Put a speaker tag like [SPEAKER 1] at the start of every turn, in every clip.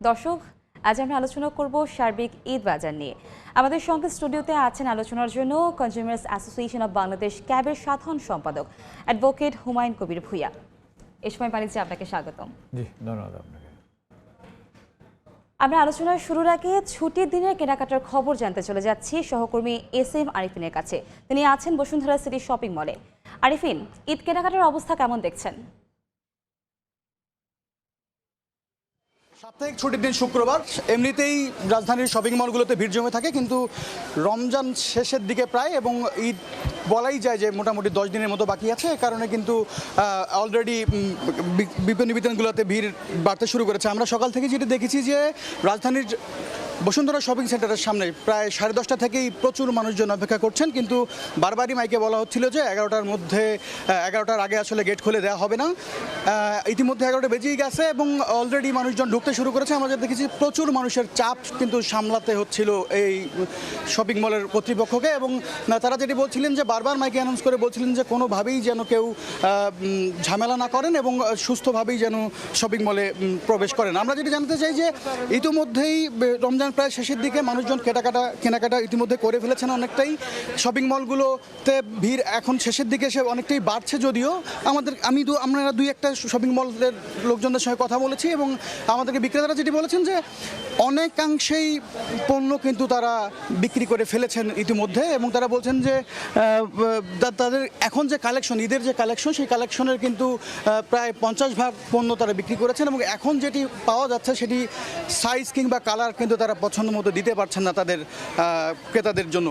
[SPEAKER 1] দর্শক, আজ আমরা আলোচনা করব সার্বিক ঈদ বাজার নিয়ে। আমাদের সঙ্গে স্টুডিওতে আছেন আলোচনার জন্য কনজিউমার্স অ্যাসোসিয়েশন অব বাংলাদেশ ক্যাবের সাধারণ সম্পাদক অ্যাডভোকেট হুমায়ুন কবির ভূঁইয়া। এই সময় বাণিজ্যে আপনাকে স্বাগতম।
[SPEAKER 2] জি, ধন্যবাদ আপনাকে।
[SPEAKER 1] আমরা আলোচনার শুরুর আগে ছুটির দিনের কেনাকাটার খবর জানতে চলে যাচ্ছি সহকর্মী SM আরিফিনের কাছে। তিনি আছেন বসুন্ধরা সিটি শপিং মলে। আরিফিন, ঈদ কেনাকাটার অবস্থা কেমন দেখছেন?
[SPEAKER 3] সাপ্তাহিক ছুটির দিন শুক্রবার, এমনিতেই রাজধানীর শপিং মলগুলোতে ভিড় জমে থাকে, কিন্তু রমজান শেষের দিকে প্রায় এবং ঈদ বলাই যায় যে মোটামুটি 10 দিনের মতো বাকি আছে। এ কারণে কিন্তু অলরেডি বিপণী বিতানগুলোতে ভিড় বাড়তে শুরু করেছে। আমরা সকাল থেকে যেটা দেখেছি যে রাজধানীর বসুন্ধরা শপিং সেন্টারের সামনে প্রায় 10:30 থেকেই প্রচুর মানুষজন অপেক্ষা করছেন, কিন্তু বারবারই মাইকে বলা হচ্ছিল যে 11টার আগে আসলে গেট খুলে দেওয়া হবে না। ইতিমধ্যে 11টা বেজেই গেছে এবং অলরেডি মানুষজন ঢুকতে শুরু করেছে। আমরা যেটা দেখেছি প্রচুর মানুষের চাপ কিন্তু সামলাতে হচ্ছিল এই শপিং মলের কর্তৃপক্ষকে, এবং তারা যেটি বলছিলেন যে বারবার মাইকে অ্যানাউন্স করে বলছিলেন যে কোনোভাবেই যেন কেউ ঝামেলা না করেন এবং সুস্থভাবেই যেন শপিং মলে প্রবেশ করেন। আমরা যেটি জানতে চাই যে ইতিমধ্যেই রমজান প্রায় শেষের দিকে মানুষজন কেনাকাটা ইতিমধ্যে করে ফেলেছেন অনেকটাই। শপিং মলগুলোতে ভিড় এখন শেষের দিকে এসে অনেকটাই বাড়ছে, যদিও আমরা দুই একটা শপিং মলের লোকজনদের সঙ্গে কথা বলেছি এবং আমাদেরকে বিক্রেতারা যেটি বলেছেন যে অনেকাংশেই পণ্য কিন্তু তারা বিক্রি করে ফেলেছেন ইতিমধ্যে, এবং তারা বলছেন যে তাদের এখন যে কালেকশন, ঈদের যে কালেকশন, সেই কালেকশনের কিন্তু প্রায় 50% পণ্য তারা বিক্রি করেছেন, এবং এখন যেটি পাওয়া যাচ্ছে সেটি সাইজ কিংবা কালার কিন্তু তারা পছন্দ মতো দিতে পারছেন না তাদের ক্রেতাদের জন্য।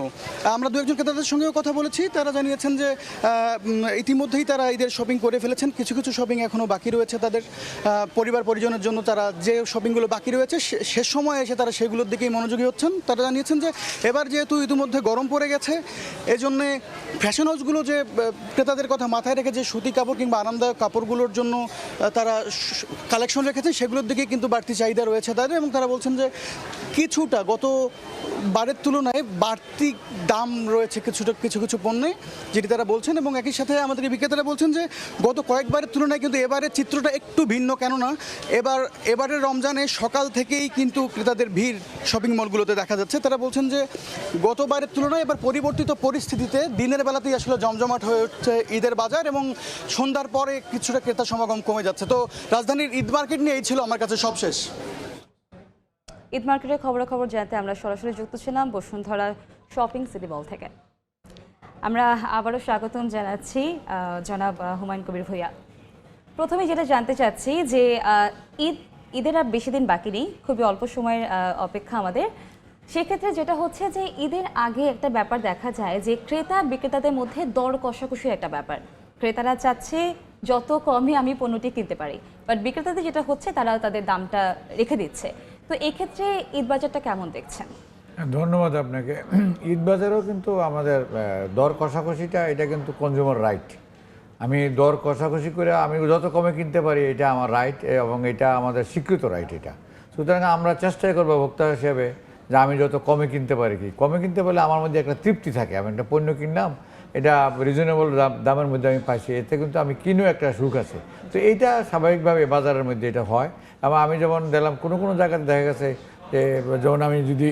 [SPEAKER 3] আমরা দু একজন ক্রেতাদের সঙ্গেও কথা বলেছি, তারা জানিয়েছেন যে ইতিমধ্যেই তারা ঈদের শপিং করে ফেলেছেন। কিছু কিছু শপিং এখনও বাকি রয়েছে তাদের পরিবার পরিজনের জন্য। তারা যে শপিংগুলো বাকি রয়েছে শেষ সময়ে এসে তারা সেগুলোর দিকেই মনোযোগী হচ্ছেন। তারা জানিয়েছেন যে এবার যেহেতু ইতিমধ্যে গরম পড়ে গেছে, এজন্যে ফ্যাশন হাউসগুলো যে ক্রেতাদের কথা মাথায় রেখে যে সুতি কাপড় কিংবা আরামদায়ক কাপড়গুলোর জন্য তারা কালেকশন রেখেছে, সেগুলোর দিকে কিন্তু বাড়তি চাহিদা রয়েছে তাদের, এবং তারা বলছেন যে কিছুটা গতবারের তুলনায় বাড়তি দাম রয়েছে কিছু কিছু পণ্যে, যেটি তারা বলছেন। এবং একই সাথে আমাদের বিক্রেতারা বলছেন যে গত কয়েকবারের তুলনায় কিন্তু এবারের চিত্রটা একটু ভিন্ন, কেননা এবারের রমজানে সকাল থেকেই কিন্তু ক্রেতাদের ভিড় শপিং মলগুলোতে দেখা যাচ্ছে। তারা বলছেন যে গতবারের তুলনায় এবার পরিবর্তিত পরিস্থিতিতে দিনের বেলাতেই আসলে জমজমাট হয়ে উঠছে ঈদের বাজার, এবং সন্ধ্যার পরে কিছুটা ক্রেতা সমাগম কমে যাচ্ছে। তো রাজধানীর ঈদ মার্কেট নিয়ে এই ছিল আমার কাছে সবশেষ।
[SPEAKER 1] ঈদ মার্কেটের খবরাখবর জানতে আমরা সরাসরি যুক্ত ছিলাম বসুন্ধরা শপিং সিটি মল থেকে। আমরা আবারও স্বাগতম জানাচ্ছি জনাব হুমায়ুন কবির ভূঁইয়া। প্রথমে যেটা জানতে চাচ্ছি যে ঈদের আর বেশি দিন বাকি নেই, খুবই অল্প সময়ের অপেক্ষা আমাদের। সেক্ষেত্রে যেটা হচ্ছে যে ঈদের আগে একটা ব্যাপার দেখা যায় যে ক্রেতা বিক্রেতাদের মধ্যে দর কষাকষির একটা ব্যাপার। ক্রেতারা চাচ্ছে যত কমে আমি পণ্যটি কিনতে পারি, বাট বিক্রেতাদের যেটা হচ্ছে তারা তাদের দামটা রেখে দিচ্ছে। তো এক্ষেত্রে ঈদ বাজারটা কেমন দেখছেন?
[SPEAKER 2] ধন্যবাদ আপনাকে। ঈদ বাজারেও কিন্তু আমাদের দর কষাকষিটা, এটা কিন্তু কনজিউমার রাইট। আমি দর কষাকষি করে আমি যত কমে কিনতে পারি, এটা আমার রাইট এবং এটা আমাদের স্বীকৃত রাইট। এটা সুতরাং আমরা চেষ্টাই করবো ভোক্তা হিসেবে যে আমি যত কমে কিনতে পারি, কমে কিনতে পারলে আমার মধ্যে একটা তৃপ্তি থাকে। আমি একটা পণ্য কিনলাম, এটা রিজনেবল দামের মধ্যে আমি পাইছি, এতে কিন্তু আমি কিনেও একটা সুখ আছে। তো এইটা স্বাভাবিকভাবে বাজারের মধ্যে এটা হয়। এবং আমি যেমন দেখলাম কোনো জায়গাতে দেখা গেছে যে, যেমন আমি যদি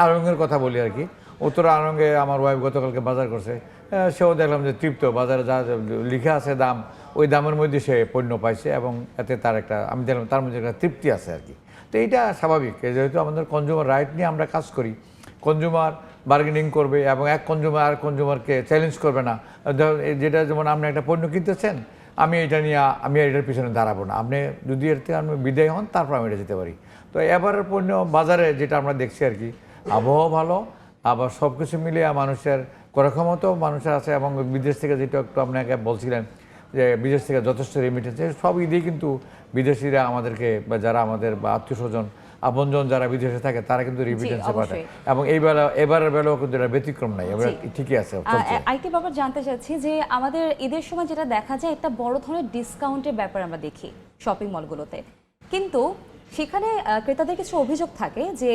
[SPEAKER 2] আড়ংয়ের কথা বলি আর কি, উত্তরা আড়ংয়ে আমার ওয়াইফ গতকালকে বাজার করছে, সেও দেখলাম যে তৃপ্ত, বাজারে যা লিখা আছে দাম, ওই দামের মধ্যে সে পণ্য পাইছে এবং এতে তার একটা, আমি দেখলাম তার মধ্যে একটা তৃপ্তি আছে আর কি। তো এইটা স্বাভাবিক, যেহেতু আমাদের কনজিউমার রাইট নিয়ে আমরা কাজ করি। কনজিউমার বার্গেনিং করবে এবং এক কনজিউমার আর কনজিউমারকে চ্যালেঞ্জ করবে না। যেটা যেমন আপনি একটা পণ্য কিনতেছেন, আমি এটা নিয়ে আমি এটার পিছনে দাঁড়াবো না, আপনি যদি এর থেকে আমি বিদায় হন তারপর আমি এটা যেতে পারি। তো এবারের পণ্য বাজারে যেটা আমরা দেখছি আর কি, আবহাওয়া ভালো, আবার সব কিছু মিলিয়ে মানুষের করার ক্ষমতাও মানুষের আছে, এবং বিদেশ থেকে যেটা একটু আপনাকে বলছিলেন যে বিদেশ থেকে যথেষ্ট রেমিটেন্স, সব ঈদেই কিন্তু বিদেশিরা আমাদেরকে বা যারা আমাদের বা আত্মীয় স্বজন আপনজন যারা বিদেশে থাকে তারা কিন্তু রিমিটেন্সে পাঠায়, এবং এবারের বেলাও কিন্তু এটা ব্যতিক্রম নাই, এবার ঠিকই আছে।
[SPEAKER 1] আরেকটি ব্যাপার জানতে চাচ্ছি যে আমাদের ঈদের সময় যেটা দেখা যায় একটা বড় ধরনের ডিসকাউন্টের ব্যাপার আমরা দেখি শপিং মলগুলোতে, কিন্তু সেখানে ক্রেতাদের কিছু অভিযোগ থাকে যে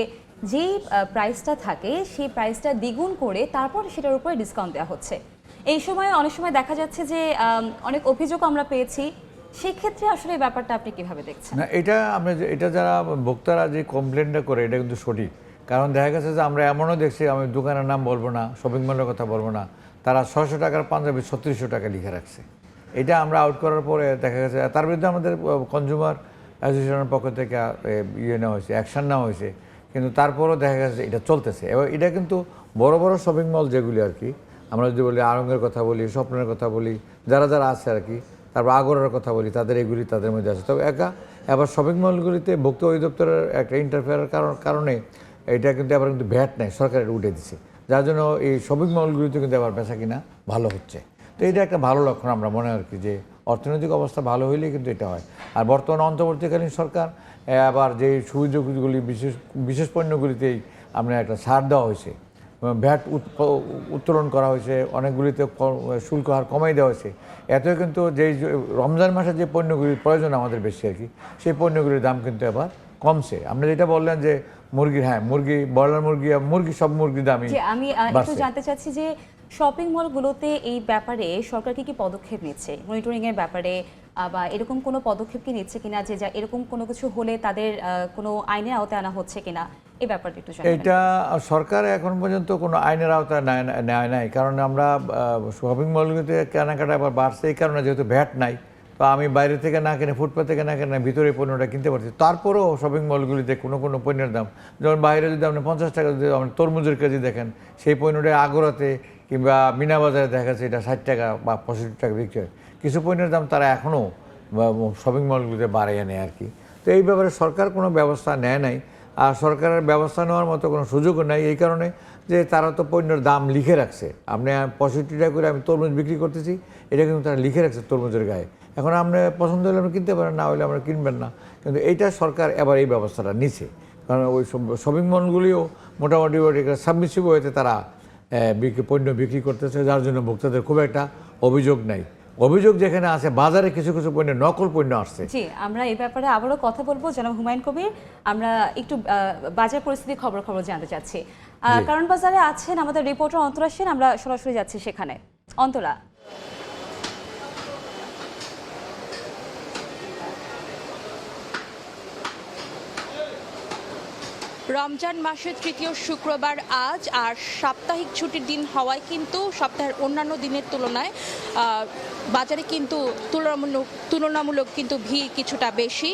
[SPEAKER 1] যেই প্রাইসটা থাকে সেই প্রাইসটা দ্বিগুণ করে তারপর সেটার উপরে ডিসকাউন্ট দেওয়া হচ্ছে। এই সময় অনেক সময় দেখা যাচ্ছে যে অনেক অভিযোগ আমরা পেয়েছি সেক্ষেত্রে আসলে এই ব্যাপারটা আপনি কিভাবে দেখছেন?
[SPEAKER 2] না, এটা যারা ভোক্তারা যে কমপ্লেনটা করে এটা কিন্তু সঠিক। কারণ দেখা গেছে যে আমরা এমনও দেখছি, আমি দোকানের নাম বলবো না, শপিং মলের কথা বলবো না, তারা 600 টাকার পাঞ্জাবি 3600 টাকা লিখে রাখছে। এটা আমরা আউট করার পরে দেখা গেছে তার বিরুদ্ধে আমাদের কনজিউমার অ্যাসোসিয়েশনের পক্ষ থেকে নেওয়া হয়েছে, অ্যাকশন নেওয়া হয়েছে, কিন্তু তারপরও দেখা গেছে এটা চলতেছে। এবং এটা কিন্তু বড় বড় শপিং মল যেগুলি আর কি, আমরা যদি বলি আড়ঙ্গের কথা বলি, স্বপ্নের কথা বলি, যারা যারা আছে আর কি, তারপর আগরের কথা বলি, এগুলি তাদের মধ্যে আছে। তবে এবার শপিং মলগুলিতে ভোক্তা অধিদপ্তরের একটা ইন্টারফেয়ারের কারণে এটা কিন্তু এবার কিন্তু ভ্যাট নেই, সরকারের উঠে দিচ্ছে, যার জন্য এই শপিং মলগুলিতে কিন্তু এবার বেচা কিনা ভালো হচ্ছে। তো এটা একটা ভালো লক্ষণ আমরা মনে হয় আর কি, যে অর্থনৈতিক অবস্থা ভালো হইলেই কিন্তু এটা হয়। আর বর্তমানে অন্তর্বর্তীকালীন সরকার আবার যে সুযোগগুলি বিশেষ পণ্যগুলিতেই আমরা একটা ছাড় দেওয়া হয়েছে, ভ্যাট উত্তোলন করা হয়েছে, অনেকগুলিতে শুল্ক হার কমাই দেওয়া হয়েছে। এত কিন্তু যেই রমজান মাসে যে পণ্যগুলির প্রয়োজন আমাদের বেশি আর কি, সেই পণ্যগুলির দাম কিন্তু এবার কমছে। আপনি যেটা বললেন যে মুরগির, হ্যাঁ মুরগি, ব্রয়লার মুরগি সব মুরগির দামই
[SPEAKER 1] আমি একটু জানতে চাচ্ছি যে শপিং মলগুলোতে এই ব্যাপারে সরকার কি পদক্ষেপ নিচ্ছে, মনিটরিং এর ব্যাপারে, বা এরকম কোনো পদক্ষেপ কি নিচ্ছে কিনা, যে এরকম কোনো কিছু হলে তাদের কোনো আইনের আওতায় আনা হচ্ছে কিনা, এই ব্যাপারটা একটু জানাবেন।
[SPEAKER 2] এটা সরকার এখন পর্যন্ত কোনো আইনের আওতায় নেয় নাই, কারণ আমরা শপিং মলগুলোতে কেনাকাটা আবার বাড়ছে এই কারণে, যেহেতু ভ্যাট নাই, তো আমি বাইরে থেকে না কিনে, ফুটপাথ থেকে না কিনে ভিতরে পণ্যটা কিনতে পারছি। তারপরেও শপিং মলগুলিতে কোনো কোনো পণ্যের দাম, যেমন বাইরে যদি আপনি 50 টাকা যদি আপনি তরমুজের কেজি দেখেন, সেই পণ্যটা আগরাতে কিংবা মিনা বাজারে দেখা যাচ্ছে এটা 60 টাকা বা 65 টাকা বিক্রি হয়। কিছু পণ্যের দাম তারা এখনও শপিং মলগুলিতে বাড়িয়ে নেয় আর কি। তো এই ব্যাপারে সরকার কোনো ব্যবস্থা নেয় নাই, আর সরকারের ব্যবস্থা নেওয়ার মতো কোনো সুযোগও নাই, এই কারণে যে তারা তো পণ্যের দাম লিখে রাখছে। আপনি 65 টাকা করে আমি তরমুজ বিক্রি করতেছি, এটা কিন্তু তারা লিখে রাখছে তরমুজের গায়ে। এখন আপনি পছন্দ হলে আপনি কিনতে পারেন, না হলে আমরা কিনবেন না। কিন্তু এইটা সরকার এবার এই ব্যবস্থাটা নিচ্ছে, কারণ ওই শপিং মলগুলিও মোটামুটি সাবমিসিভ হয়েছে, তারা পণ্য বিক্রি করতেছে, যার জন্য ভোক্তাদের খুব একটা অভিযোগ নাই। অভিযোগ যেখানে আছে, বাজারে কিছু কিছু পণ্য নকল পণ্য আসছে।
[SPEAKER 1] জি, আমরা এই ব্যাপারে আবারও কথা বলবো জনাব হুমায়ুন কবির। আমরা একটু বাজার পরিস্থিতি খবর জানতে চাচ্ছি। কারণ বাজারে আছেন আমাদের রিপোর্টার অন্তরা সেন, আমরা সরাসরি যাচ্ছি সেখানে। অন্তরা,
[SPEAKER 4] রমজান মাসের তৃতীয় শুক্রবার আজ, আর সাপ্তাহিক ছুটির দিন হওয়ায় কিন্তু সপ্তাহের অন্যান্য দিনের তুলনায় বাজারে কিন্তু তুলনামূলক কিন্তু ভিড় কিছুটা বেশি।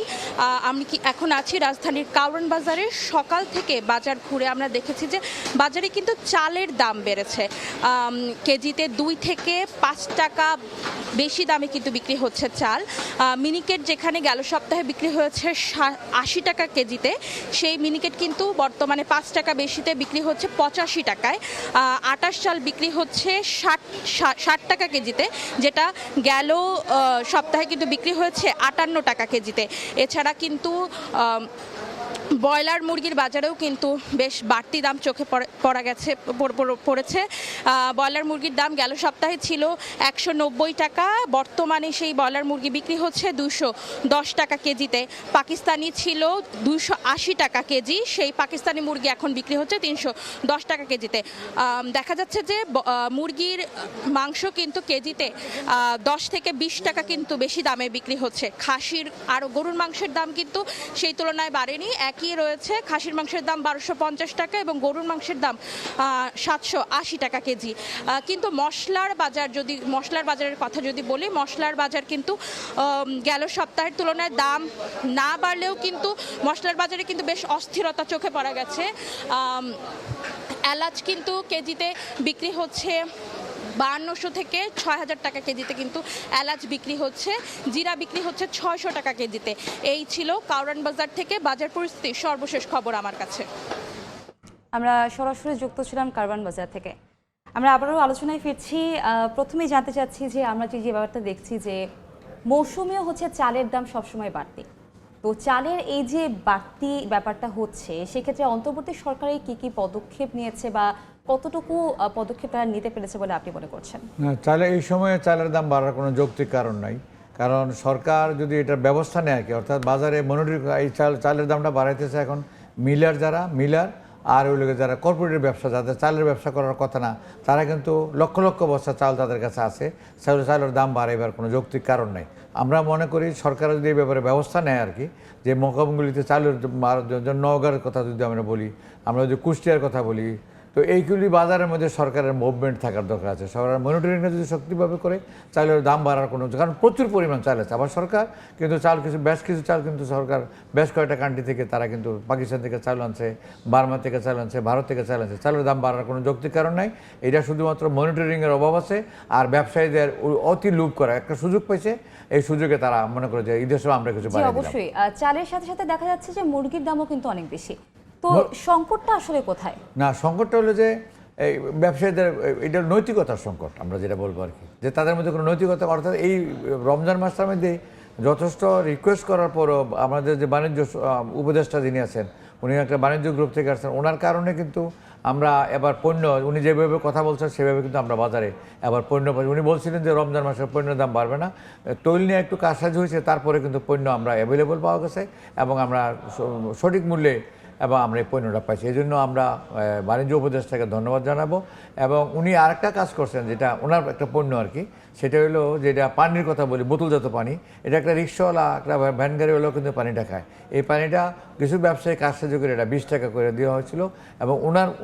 [SPEAKER 4] আমি এখন আছি রাজধানীর কারওয়ান বাজারে। সকাল থেকে বাজার ঘুরে আমরা দেখেছি যে বাজারে কিন্তু চালের দাম বেড়েছে, কেজিতে 2 থেকে 5 টাকা বেশি দামে কিন্তু বিক্রি হচ্ছে চাল। মিনিকেট যেখানে গেল সপ্তাহে বিক্রি হয়েছে 80 টাকা কেজিতে, সেই মিনিকেট কিন্তু বর্তমানে 5 টাকা বেশিতে বিক্রি হচ্ছে 85 টাকায়। আটাশ চাল বিক্রি হচ্ছে 60 টাকা কেজিতে, যেটা গেল সপ্তাহে কিন্তু বিক্রি হয়েছে 58 টাকা কেজিতে। এছাড়া কিন্তু ব্রয়লার মুরগির বাজারেও কিন্তু বেশ বাড়তি দাম চোখে পড়েছে। ব্রয়লার মুরগির দাম গেল সপ্তাহে ছিল 190 টাকা, বর্তমানে সেই ব্রয়লার মুরগি বিক্রি হচ্ছে 210 টাকা কেজিতে। পাকিস্তানি ছিল 280 টাকা কেজি, সেই পাকিস্তানি মুরগি এখন বিক্রি হচ্ছে 310 টাকা কেজিতে। দেখা যাচ্ছে যে মুরগির মাংস কিন্তু কেজিতে 10 থেকে 20 টাকা কিন্তু বেশি দামে বিক্রি হচ্ছে। খাসির আর গরুর মাংসের দাম কিন্তু সেই তুলনায় বাড়েনি, একই রয়েছে। খাসির মাংসের দাম 1250 টাকা এবং গরুর মাংসের দাম 780 টাকা কেজি। কিন্তু মশলার বাজারের কথা যদি বলি, মশলার বাজার কিন্তু গেল সপ্তাহের তুলনায় দাম না বাড়লেও কিন্তু মশলার বাজারে কিন্তু বেশ অস্থিরতা চোখে পড়া গেছে। এলাচ কিন্তু কেজিতে বিক্রি হচ্ছে 5200 থেকে 6000 টাকা কেজিতে কিন্তু এলাচ বিক্রি হচ্ছে। জিরা বিক্রি হচ্ছে 600 টাকা কেজিতে। এই ছিল কারওয়ান বাজার থেকে বাজার পরিস্থিতির সর্বশেষ খবর আমার কাছে।
[SPEAKER 1] আমরা সরাসরি যুক্ত ছিলাম কারওয়ান বাজার থেকে। আমরা আবারও আলোচনায় ফিরছি। প্রথমেই জানতে চাচ্ছি যে আমরা যে ব্যাপারটা দেখছি যে মৌসুমীও হচ্ছে চালের দাম সবসময় বাড়তি, তো চালের এই যে বাড়তি ব্যাপারটা হচ্ছে, সেক্ষেত্রে অন্তর্বর্তী সরকারের কি পদক্ষেপ নিয়েছে বা কতটুকু পদক্ষেপ তারা নিতে পেরেছে বলে আপনি মনে করছেন?
[SPEAKER 2] না, এই সময়ে চালের দাম বাড়ার কোনো যৌক্তিক কারণ নাই, কারণ সরকার যদি এটার ব্যবস্থা নেয় আর কি, অর্থাৎ বাজারে মনিটরিং, এই চালের দামটা বাড়াইতেছে এখন মিলার আর ওই লোকের যারা কর্পোরেটের ব্যবসা, যাদের চালের ব্যবসা করার কথা না, তারা কিন্তু লক্ষ লক্ষ বস্তা চাল তাদের কাছে আছে। চালের দাম বাড়াইবার কোনো যৌক্তিক কারণ নেই। আমরা মনে করি সরকার যদি এই ব্যাপারে ব্যবস্থা নেয় আর কি, যে মোকামগুলিতে চালের নওগাঁর কথা যদি আমরা বলি, আমরা যদি কুষ্টিয়ার কথা বলি, তো এইগুলি বাজারের মধ্যে সরকারের মুভমেন্ট থাকার দরকার আছে। সরকারের মনিটরিংটা যদি শক্তিভাবে করে, চালের দাম বাড়ার কোনো, কারণ প্রচুর পরিমাণ চাল আছে। আবার সরকার কিন্তু বেশ কিছু চাল কিন্তু সরকার বেশ কয়েকটা কান্ট্রি থেকে, তারা কিন্তু পাকিস্তান থেকে চাল আনছে, বার্মা থেকে চাল আনছে, ভারত থেকে চাল আনছে। চালের দাম বাড়ার কোনো যৌক্তিক কারণ নাই। এটা শুধুমাত্র মনিটরিংয়ের অভাব আছে আর ব্যবসায়ীদের অতি লোভ করা একটা সুযোগ পেয়েছে। এই সুযোগে তারা মনে করে যে ঈদের সময় আমরা কিছু বাড়াই দিলাম।
[SPEAKER 1] অবশ্যই চালের সাথে সাথে দেখা যাচ্ছে যে মুরগির দামও কিন্তু অনেক বেশি। তো সংকটটা আসলে কোথায়?
[SPEAKER 2] না, সংকটটা হলো যে এই ব্যবসায়ীদের, এটা নৈতিকতার সংকট আমরা যেটা বলবো আর কি, যে তাদের মধ্যে কোনো নৈতিকতা, অর্থাৎ এই রমজান মাসটার মধ্যে যথেষ্ট রিকোয়েস্ট করার পরও আমাদের যে বাণিজ্য উপদেষ্টা যিনি আছেন, উনি একটা বাণিজ্য গ্রুপ থেকে আসছেন, ওনার কারণে কিন্তু আমরা এবার পণ্য, উনি যেভাবে কথা বলছেন সেভাবে কিন্তু আমরা বাজারে এবার পণ্য পাচ্ছি। উনি বলছিলেন যে রমজান মাসের পণ্যের দাম বাড়বে না, তৈল নিয়ে একটু কারসাজি হয়েছে, তারপরে কিন্তু পণ্য আমরা অ্যাভেলেবল পাওয়া গেছে এবং আমরা সঠিক মূল্যে এবং আমরা এই পণ্যটা পাইছি। এই জন্য আমরা বাণিজ্য উপদেষ্টাকে ধন্যবাদ জানাবো। এবং উনি আরেকটা কাজ করছেন, যেটা ওনার একটা পণ্য আর কি, সেটা হলো যেটা পানির কথা বলি, বোতলজাত পানি। এটা একটা রিক্সাওয়ালা, একটা ভ্যান গাড়িওয়ালাও কিন্তু পানিটা খায়। এই পানিটা কিছু ব্যবসায়ী কারসাজি করে এটা 20 টাকা করে দেওয়া হয়েছিল এবং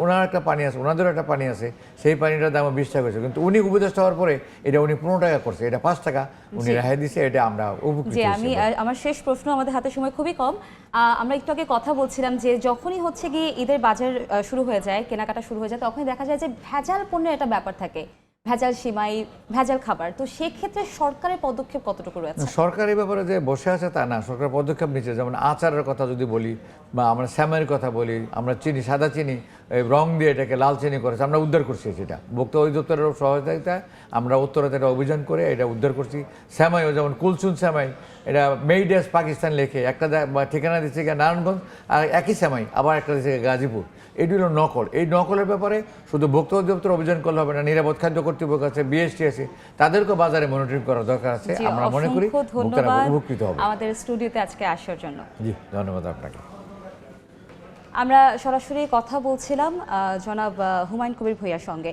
[SPEAKER 2] ওনার একটা পানি আছে, ওনাদেরও একটা পানি আছে, সেই পানিটার দাম 20 টাকা হয়েছে। কিন্তু উনি উপদেষ্টা হওয়ার পরে এটা উনি 15 টাকা করছে, এটা 5 টাকা উনি রেহাই দিয়েছে। এটা আমরা উপকৃত হয়েছি।
[SPEAKER 1] আমার শেষ প্রশ্ন, আমাদের হাতে সময় খুবই কম। আমরা একটু আগে কথা বলছিলাম যে যখনই হচ্ছে গিয়ে ঈদের বাজার শুরু হয়ে যায়, কেনাকাটা শুরু হয়ে যায়, তখনই দেখা যায় যে ভেজাল পণ্যের একটা ব্যাপার থাকে, ভেজাল সিমাই, ভেজাল খাবার। তো সেক্ষেত্রে সরকারের পদক্ষেপ কতটুকু রয়েছে?
[SPEAKER 2] সরকার এই ব্যাপারে যে বসে আছে তা না, সরকার পদক্ষেপ নিচ্ছে। যেমন আচারের কথা যদি বলি বা আমরা শ্যামের কথা বলি, আমরা চিনি, সাদা চিনি রং দিয়ে এটাকে লাল চিনি করেছে, আমরা উদ্ধার করছি সেটা ভোক্তা অধিদপ্তরের সহায়তায়। আমরা উত্তরাতে এটা অভিযান করে এটা উদ্ধার করছি। শ্যামাইও যেমন কুলসুন শ্যামাই, এটা মেড এস পাকিস্তান লেখে একটা ঠিকানা দিচ্ছে গিয়ে নারায়ণগঞ্জ, আর একই শ্যামাই আবার একটা দিচ্ছে গাজীপুর। এটি হলো নকল। এই নকলের ব্যাপারে শুধু ভোক্তা অধিদপ্তর অভিযান করলে হবে না, নিরাপদ খাদ্য কর্তৃপক্ষ আছে, বিএসটি আছে, তাদেরকেও বাজারে মনিটরিং করার দরকার আছে। আমরা মনে করি ভোক্তারা উপকৃত হবে।
[SPEAKER 1] আমাদের স্টুডিওতে আজকে আসার জন্য
[SPEAKER 2] জি, ধন্যবাদ আপনাকে।
[SPEAKER 1] আমরা সরাসরি কথা বলছিলাম জনাব হুমায়ুন কবির ভূঁইয়ার সঙ্গে।